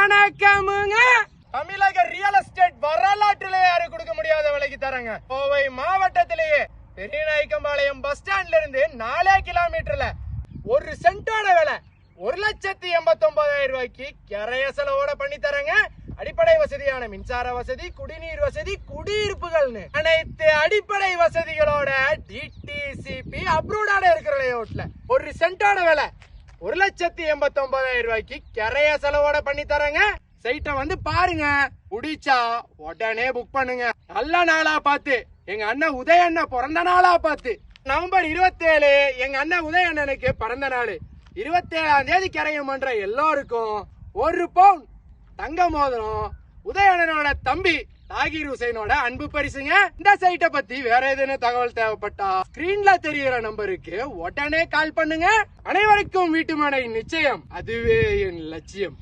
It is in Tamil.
வணக்கமுங்க. தமிழக ரியல் எஸ்டேட் வரலாற்றிலே யாரும் கொடுக்க முடியாத விலைக்கு தரங்க. கோவை மாவட்டத்திலேயே பெரியநாயக்கம்பாளையம் பஸ் ஸ்டாண்ட்ல இருந்து 4 கிலோமீட்டர்ல ஒரு சென்டோட விலை 1,89,000 ரூபாய்க்கு கரைய செலவோட பண்ணி தரங்க. அடிப்படை வசதியான மின்சார வசதி, குடிநீர் வசதி, குடியிருப்புகள்னு அனைத்து அடிப்படை வசதிகளோட டிடிசிபி அப்ரூவ்டான இருக்கிற லேஅவுட்ல ஒரு சென்டோட விலை 1,89,000 ரூபாய்க்கு கரைய செலவோட பண்ணி தரங்க. சைட்டை வந்து பாருங்க, பிடிச்சா உடனே புக் பண்ணுங்க. நல்ல நாளா பார்த்து, எங்க அண்ணன் உதய அண்ணன் பிறந்த நாளா பார்த்து. நவம்பர் 27 எங்க அண்ணன் உதய அண்ணனுக்கு பிறந்த நாள். 27ஆம் தேதி கரையம் பண்ற எல்லாருக்கும் 1 பவுன் தங்க மோதிரம் உதய அண்ணனோட தம்பி தாகிர் ஹுசைனோட அன்பு பரிசுங்க. இந்த சைட்டை பத்தி வேற ஏதேனும் தகவல் தேவைப்பட்டா ஸ்கிரீன்ல தெரிகிற நம்பருக்கு உடனே கால் பண்ணுங்க. அனைவருக்கும் வீட்டுமனை நிச்சயம், அதுவே என் லட்சியம்.